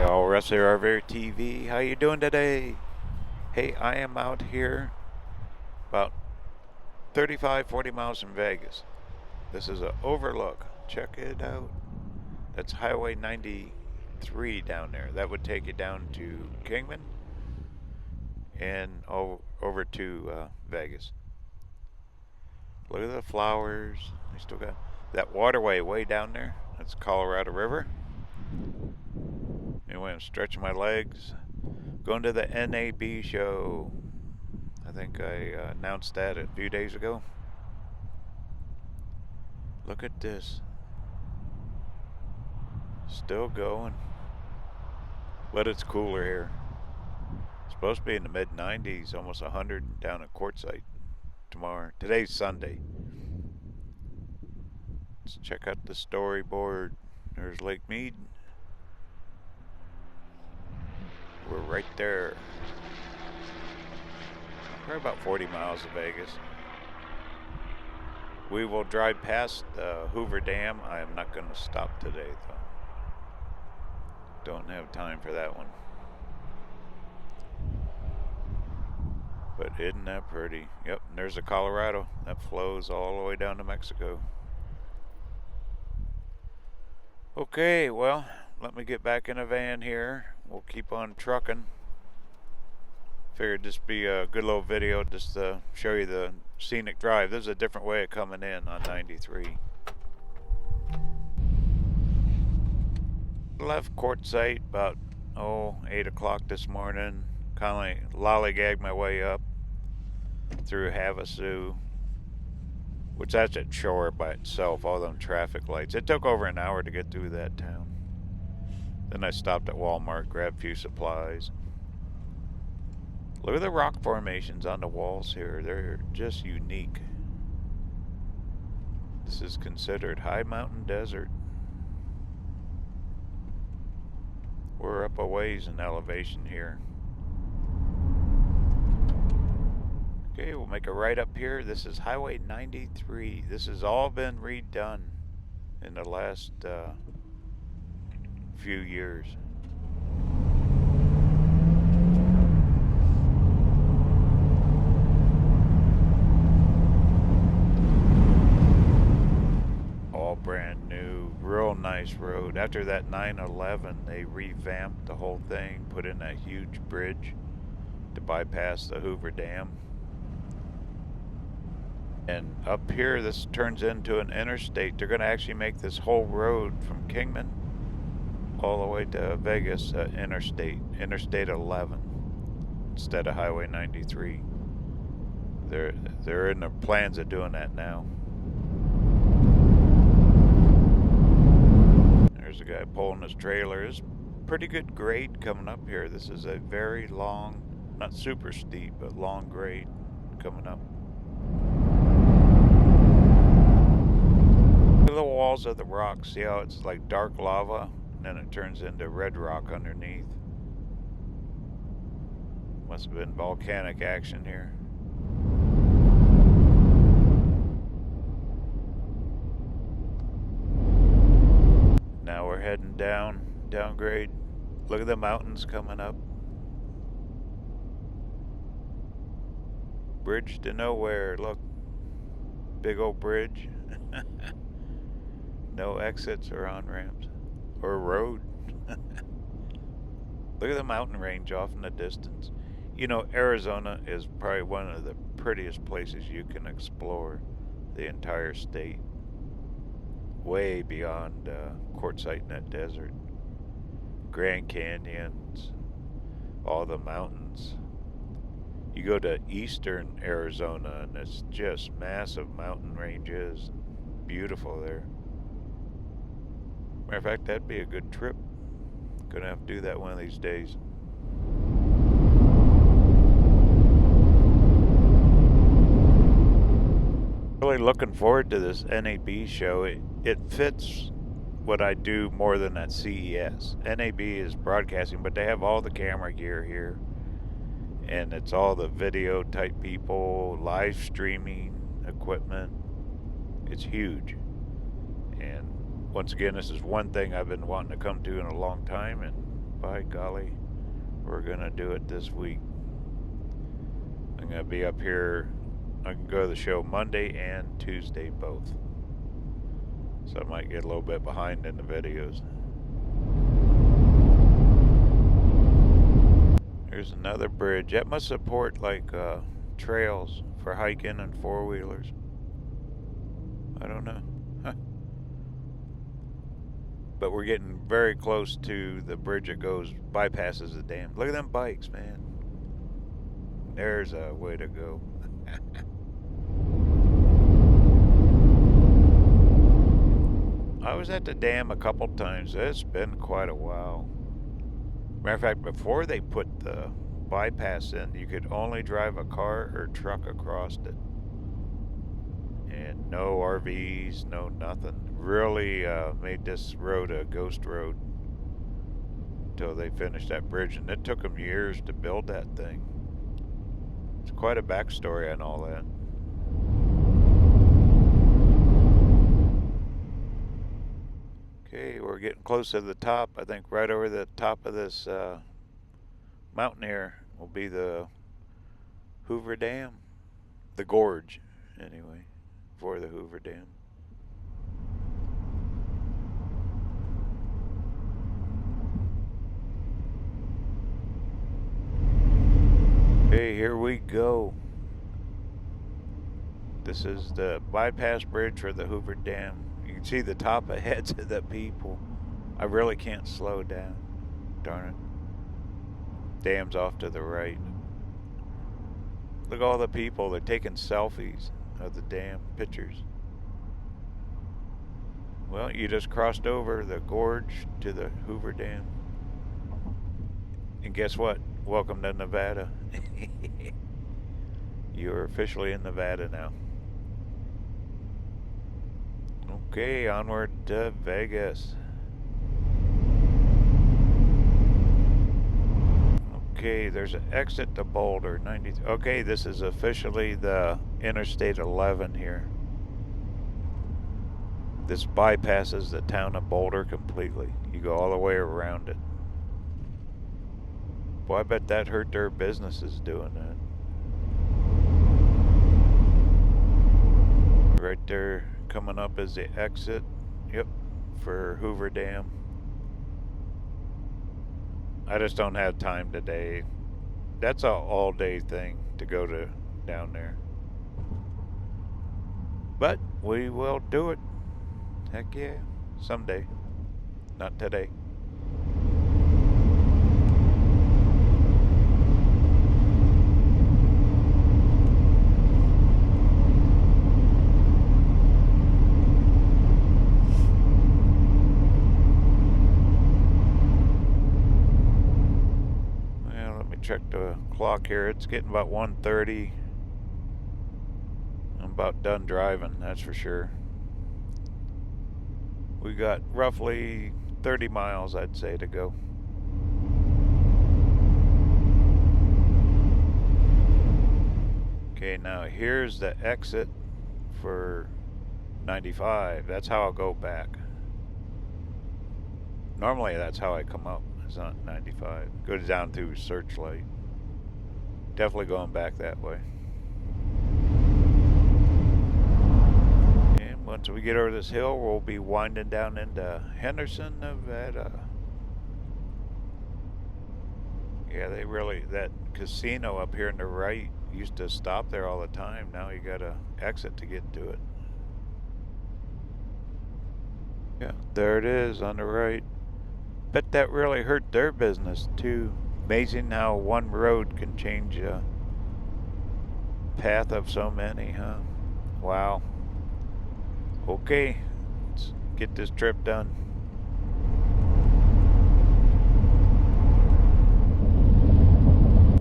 Yo, wrestler RVerTV, how you doing today? Hey, I am out here about 35-40 miles from Vegas. This is an overlook. Check it out. That's Highway 93 down there. That would take you down to Kingman and over to Vegas. Look at the flowers. They still got that waterway way down there. That's Colorado River. Anyway, I'm stretching my legs. Going to the NAB show. I think I announced that a few days ago. Look at this. Still going. But it's cooler here. It's supposed to be in the mid 90s, almost 100 down at Quartzsite tomorrow. Today's Sunday. Let's check out the storyboard. There's Lake Mead. We're right there. We're about 40 miles of Vegas. We will drive past the Hoover Dam. I am not going to stop today, though. Don't have time for that one. But isn't that pretty? Yep, and there's the Colorado. That flows all the way down to Mexico. Okay, well, let me get back in a van here. We'll keep on trucking. Figured this be a good little video just to show you the scenic drive. This is a different way of coming in on 93. Left Quartzsite about 8 o'clock this morning. Kind of lollygagged my way up through Havasu, which that's at shore by itself, all them traffic lights. It took over an hour to get through that town. Then I stopped at Walmart, grabbed a few supplies. Look at the rock formations on the walls here. They're just unique. This is considered high mountain desert. We're up a ways in elevation here. Okay, we'll make a right up here. This is Highway 93. This has all been redone in the last few years. All brand new, real nice road. After that 9/11, they revamped the whole thing, put in a huge bridge to bypass the Hoover Dam. And up here, this turns into an interstate. They're going to actually make this whole road from Kingman all the way to Vegas, Interstate 11, instead of Highway 93. They're in the plans of doing that now. There's a guy pulling his trailer. It's pretty good grade coming up here. This is a very long, not super steep, but long grade coming up. Look at the walls of the rock. See how it's like dark lava? And then it turns into red rock underneath. Must have been volcanic action here. Now we're heading downgrade. Look at the mountains coming up. Bridge to nowhere. Look, big old bridge. No exits or on-ramps. Or road. Look at the mountain range off in the distance. You know, Arizona is probably one of the prettiest places you can explore the entire state. Way beyond Quartzsite in that desert. Grand Canyons, all the mountains. You go to eastern Arizona and it's just massive mountain ranges. Beautiful there. Matter of fact, that'd be a good trip. Gonna have to do that one of these days. Really looking forward to this NAB show. It fits what I do more than at CES. NAB is broadcasting, but they have all the camera gear here. And it's all the video type people, live streaming equipment. It's huge. And once again, this is one thing I've been wanting to come to in a long time, and by golly, we're gonna do it this week. I'm gonna be up here. I can go to the show Monday and Tuesday both. So I might get a little bit behind in the videos. Here's another bridge. That must support like trails for hiking and four-wheelers. I don't know. Huh. But we're getting very close to the bridge that bypasses the dam. Look at them bikes, man. There's a way to go. I was at the dam a couple times. It's been quite a while. Matter of fact, before they put the bypass in, you could only drive a car or truck across it. And no RVs, no nothing. Really made this road a ghost road until they finished that bridge. And it took them years to build that thing. It's quite a backstory on all that. Okay, we're getting close to the top. I think right over the top of this mountain here will be the Hoover Dam. The gorge, anyway, for the Hoover Dam. Okay, here we go. This is the bypass bridge for the Hoover Dam. You can see the top ahead of the people. I really can't slow down. Darn it. Dam's off to the right. Look at all the people. They're taking selfies of the dam, pictures. Well, you just crossed over the gorge to the Hoover Dam. And guess what? Welcome to Nevada. You're officially in Nevada now. Okay, onward to Vegas. Okay, there's an exit to Boulder, 90. Okay, this is officially the Interstate 11 here. This bypasses the town of Boulder completely. You go all the way around it. Boy, I bet that hurt their businesses doing that. Right there coming up is the exit. Yep, for Hoover Dam. I just don't have time today. That's an all-day thing to go to down there. But we will do it. Heck yeah. Someday. Not today. Check the clock here. It's getting about 1:30. I'm about done driving, that's for sure. We got roughly 30 miles, I'd say, to go. Okay, now here's the exit for 95. That's how I'll go back. Normally that's how I come up. It's not 95. Goes down through Searchlight. Definitely going back that way. And once we get over this hill, we'll be winding down into Henderson, Nevada. Yeah, that casino up here on the right used to stop there all the time. Now you gotta exit to get to it. Yeah, there it is on the right. Bet that really hurt their business too. Amazing how one road can change the path of so many, huh? Wow. Okay, let's get this trip done.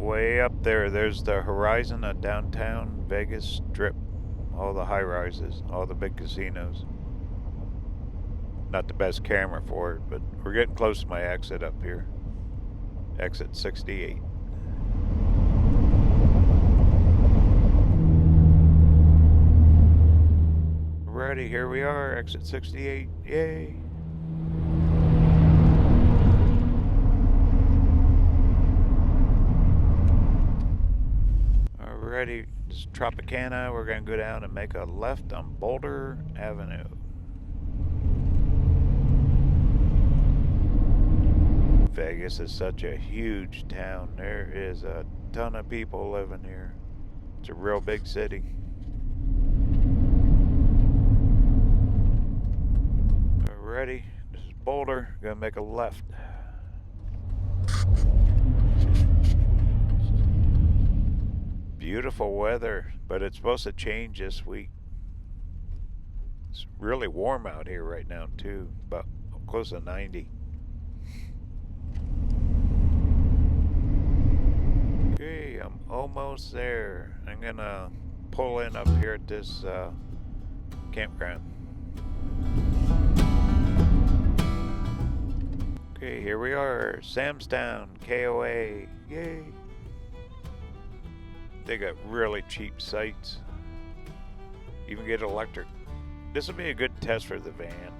Way up there's the horizon of downtown Vegas Strip. All the high rises, all the big casinos. Not the best camera for it, but we're getting close to my exit up here. Exit 68. Alrighty, here we are, exit 68. Yay! Alrighty, this is Tropicana. We're going to go down and make a left on Boulder Avenue. Vegas is such a huge town. There is a ton of people living here. It's a real big city. Alrighty, this is Boulder. Gonna make a left. Beautiful weather, but it's supposed to change this week. It's really warm out here right now too, about close to 90. Okay, I'm almost there. I'm gonna pull in up here at this campground. Okay, here we are, Samstown, KOA, yay! They got really cheap sites. Even get electric. This will be a good test for the van.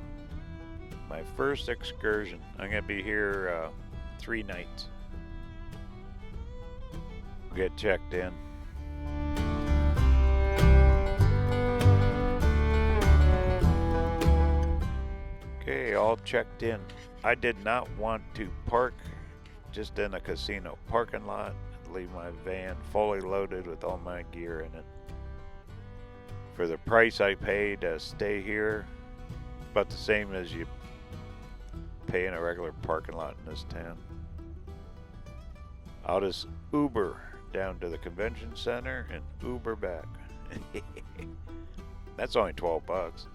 My first excursion. I'm gonna be here 3 nights. Get checked in. Okay, all checked in. I did not want to park just in a casino parking lot. Leave my van fully loaded with all my gear in it. For the price I paid to stay here, about the same as you pay in a regular parking lot in this town. I'll just Uber down to the convention center and Uber back. That's only 12 bucks.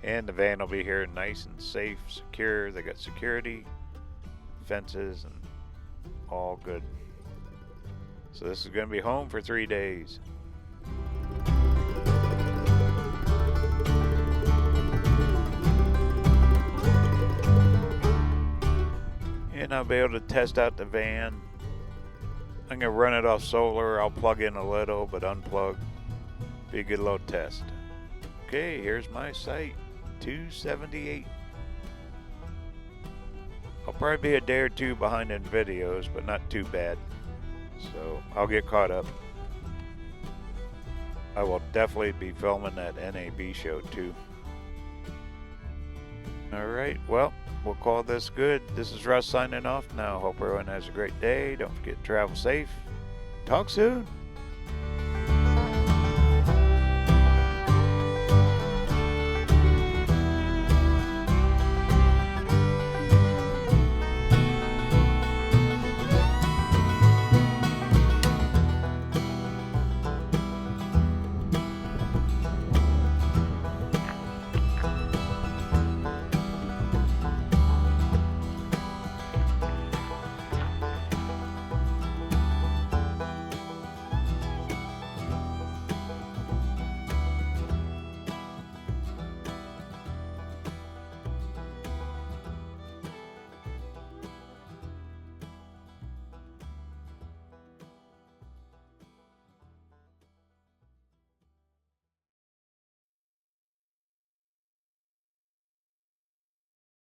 And the van will be here nice and safe, secure. They got security, fences, and all good. So this is going to be home for 3 days. And I'll be able to test out the van. I'm going to run it off solar. I'll plug in a little, but unplug. Be a good little test. Okay, here's my site, 278. I'll probably be a day or two behind in videos, but not too bad. So I'll get caught up. I will definitely be filming that NAB show too. Alright, well, we'll call this good. This is Russ signing off now. Hope everyone has a great day. Don't forget to travel safe. Talk soon.